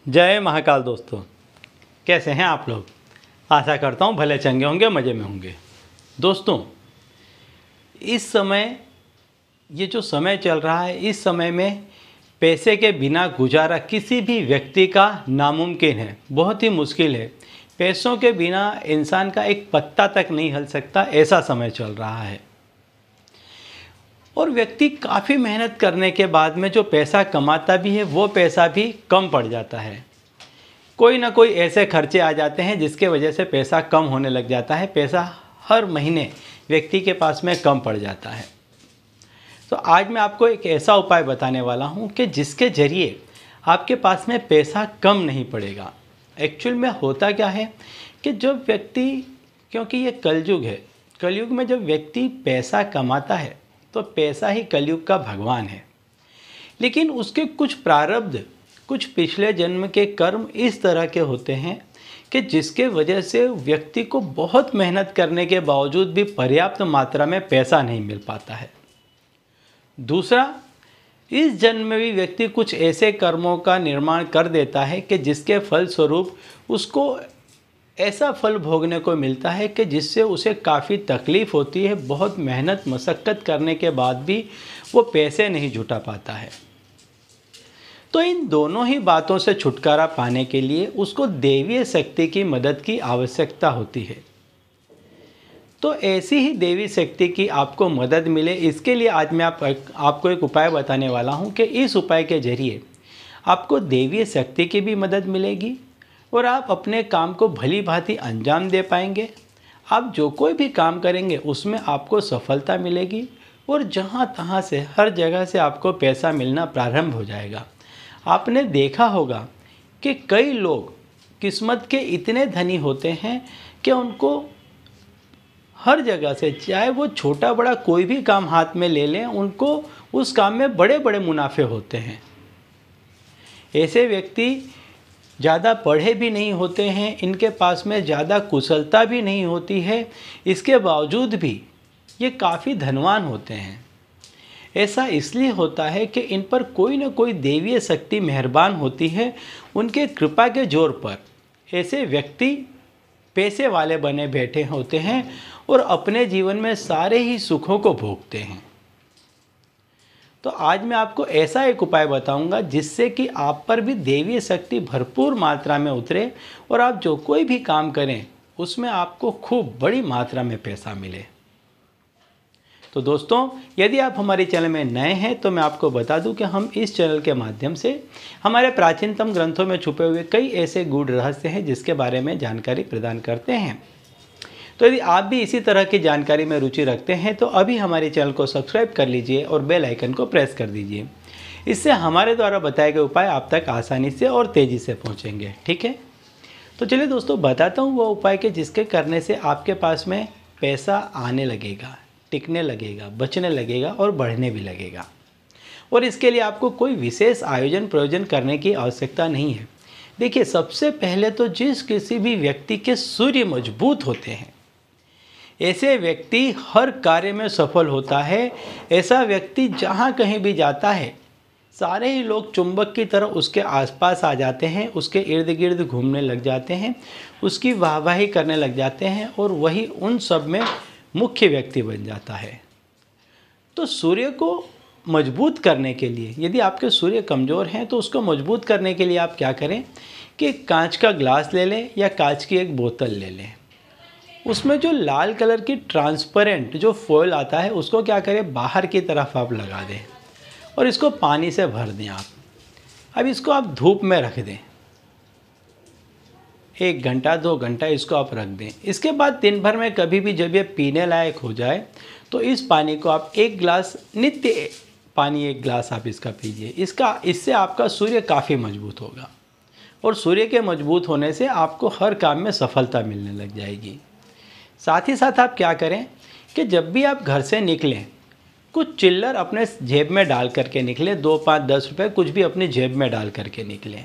जय महाकाल दोस्तों, कैसे हैं आप लोग। आशा करता हूँ भले चंगे होंगे, मज़े में होंगे। दोस्तों, इस समय ये जो समय चल रहा है, इस समय में पैसे के बिना गुजारा किसी भी व्यक्ति का नामुमकिन है, बहुत ही मुश्किल है। पैसों के बिना इंसान का एक पत्ता तक नहीं हिल सकता, ऐसा समय चल रहा है। और व्यक्ति काफ़ी मेहनत करने के बाद में जो पैसा कमाता भी है, वो पैसा भी कम पड़ जाता है। कोई ना कोई ऐसे खर्चे आ जाते हैं जिसके वजह से पैसा कम होने लग जाता है। पैसा हर महीने व्यक्ति के पास में कम पड़ जाता है। तो आज मैं आपको एक ऐसा उपाय बताने वाला हूँ कि जिसके ज़रिए आपके पास में पैसा कम नहीं पड़ेगा। एक्चुअल में होता क्या है कि जब व्यक्ति, क्योंकि ये कलयुग है, कलयुग में जब व्यक्ति पैसा कमाता है तो पैसा ही कलयुग का भगवान है। लेकिन उसके कुछ प्रारब्ध, कुछ पिछले जन्म के कर्म इस तरह के होते हैं कि जिसके वजह से व्यक्ति को बहुत मेहनत करने के बावजूद भी पर्याप्त मात्रा में पैसा नहीं मिल पाता है। दूसरा, इस जन्म में भी व्यक्ति कुछ ऐसे कर्मों का निर्माण कर देता है कि जिसके फलस्वरूप उसको ऐसा फल भोगने को मिलता है कि जिससे उसे काफ़ी तकलीफ़ होती है। बहुत मेहनत मशक्क़त करने के बाद भी वो पैसे नहीं जुटा पाता है। तो इन दोनों ही बातों से छुटकारा पाने के लिए उसको देवीय शक्ति की मदद की आवश्यकता होती है। तो ऐसी ही देवी शक्ति की आपको मदद मिले, इसके लिए आज मैं आपको एक उपाय बताने वाला हूं कि इस उपाय के जरिए आपको देवीय शक्ति की भी मदद मिलेगी और आप अपने काम को भली भांति अंजाम दे पाएंगे। आप जो कोई भी काम करेंगे उसमें आपको सफलता मिलेगी और जहाँ तहाँ से, हर जगह से आपको पैसा मिलना प्रारंभ हो जाएगा। आपने देखा होगा कि कई लोग किस्मत के इतने धनी होते हैं कि उनको हर जगह से, चाहे वो छोटा बड़ा कोई भी काम हाथ में ले लें, उनको उस काम में बड़े बड़े मुनाफे होते हैं। ऐसे व्यक्ति ज़्यादा पढ़े भी नहीं होते हैं, इनके पास में ज़्यादा कुशलता भी नहीं होती है, इसके बावजूद भी ये काफ़ी धनवान होते हैं। ऐसा इसलिए होता है कि इन पर कोई ना कोई देवीय शक्ति मेहरबान होती है। उनके कृपा के जोर पर ऐसे व्यक्ति पैसे वाले बने बैठे होते हैं और अपने जीवन में सारे ही सुखों को भोगते हैं। तो आज मैं आपको ऐसा एक उपाय बताऊंगा जिससे कि आप पर भी देवीय शक्ति भरपूर मात्रा में उतरे और आप जो कोई भी काम करें उसमें आपको खूब बड़ी मात्रा में पैसा मिले। तो दोस्तों, यदि आप हमारे चैनल में नए हैं तो मैं आपको बता दूं कि हम इस चैनल के माध्यम से हमारे प्राचीनतम ग्रंथों में छुपे हुए कई ऐसे गूढ़ रहस्य हैं जिसके बारे में जानकारी प्रदान करते हैं। तो यदि आप भी इसी तरह की जानकारी में रुचि रखते हैं तो अभी हमारे चैनल को सब्सक्राइब कर लीजिए और बेल आइकन को प्रेस कर दीजिए। इससे हमारे द्वारा बताए गए उपाय आप तक आसानी से और तेज़ी से पहुँचेंगे। ठीक है, तो चलिए दोस्तों, बताता हूँ वो उपाय के जिसके करने से आपके पास में पैसा आने लगेगा, टिकने लगेगा, बचने लगेगा और बढ़ने भी लगेगा। और इसके लिए आपको कोई विशेष आयोजन प्रयोजन करने की आवश्यकता नहीं है। देखिए, सबसे पहले तो जिस किसी भी व्यक्ति के सूर्य मजबूत होते हैं, ऐसे व्यक्ति हर कार्य में सफल होता है। ऐसा व्यक्ति जहाँ कहीं भी जाता है, सारे ही लोग चुंबक की तरह उसके आसपास आ जाते हैं, उसके इर्द गिर्द घूमने लग जाते हैं, उसकी वाहवाही करने लग जाते हैं और वही उन सब में मुख्य व्यक्ति बन जाता है। तो सूर्य को मजबूत करने के लिए, यदि आपके सूर्य कमज़ोर हैं तो उसको मजबूत करने के लिए आप क्या करें कि कांच का ग्लास ले लें या कांच की एक बोतल ले लें। उसमें जो लाल कलर की ट्रांसपेरेंट जो फॉयल आता है उसको क्या करें, बाहर की तरफ आप लगा दें और इसको पानी से भर दें आप। अब इसको आप धूप में रख दें, 1 घंटा 2 घंटा इसको आप रख दें। इसके बाद दिन भर में कभी भी जब ये पीने लायक हो जाए तो इस पानी को आप 1 गिलास, नित्य पानी 1 गिलास आप इसका पीजिए। इससे आपका सूर्य काफ़ी मजबूत होगा और सूर्य के मजबूत होने से आपको हर काम में सफलता मिलने लग जाएगी। साथ ही साथ आप क्या करें कि जब भी आप घर से निकलें, कुछ चिल्लर अपने जेब में डाल करके निकलें। 2, 5, 10 रुपये कुछ भी अपनी जेब में डाल करके निकलें।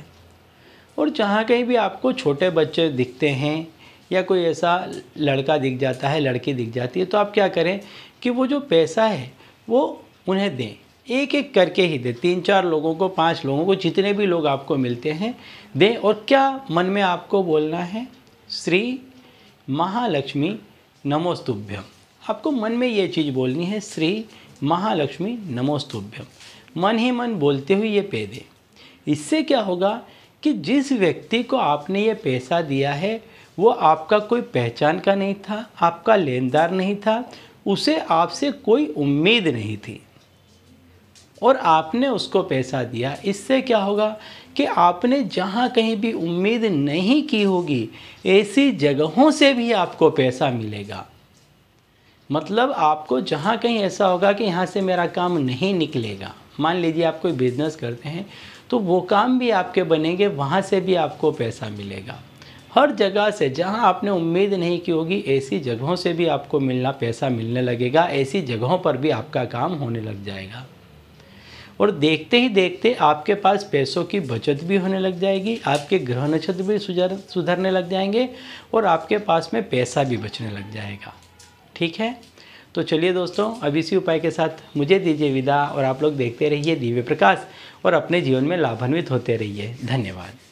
और जहाँ कहीं भी आपको छोटे बच्चे दिखते हैं या कोई ऐसा लड़का दिख जाता है, लड़की दिख जाती है, तो आप क्या करें कि वो जो पैसा है वो उन्हें दें। एक एक करके ही दें, 3-4 लोगों को, 5 लोगों को, जितने भी लोग आपको मिलते हैं दें। और क्या मन में आपको बोलना है? श्री महालक्ष्मी नमोस्तुभ्यम। आपको मन में ये चीज़ बोलनी है, श्री महालक्ष्मी नमोस्तुभ्यम। मन ही मन बोलते हुए ये पे दें। इससे क्या होगा कि जिस व्यक्ति को आपने ये पैसा दिया है वो आपका कोई पहचान का नहीं था, आपका लेनदार नहीं था, उसे आपसे कोई उम्मीद नहीं थी और आपने उसको पैसा दिया। इससे क्या होगा कि आपने जहाँ कहीं भी उम्मीद नहीं की होगी ऐसी जगहों से भी आपको पैसा मिलेगा। मतलब आपको जहाँ कहीं ऐसा होगा कि यहाँ से मेरा काम नहीं निकलेगा, मान लीजिए आप कोई बिज़नेस करते हैं तो वो काम भी आपके बनेंगे, वहाँ से भी आपको पैसा मिलेगा। हर जगह से जहाँ आपने उम्मीद नहीं की होगी ऐसी जगहों से भी आपको पैसा मिलने लगेगा, ऐसी जगहों पर भी आपका काम होने लग जाएगा। और देखते ही देखते आपके पास पैसों की बचत भी होने लग जाएगी, आपके ग्रह नक्षत्र भी सुधरने लग जाएंगे और आपके पास में पैसा भी बचने लग जाएगा। ठीक है, तो चलिए दोस्तों, अब इसी उपाय के साथ मुझे दीजिए विदा और आप लोग देखते रहिए दिव्य प्रकाश और अपने जीवन में लाभान्वित होते रहिए। धन्यवाद।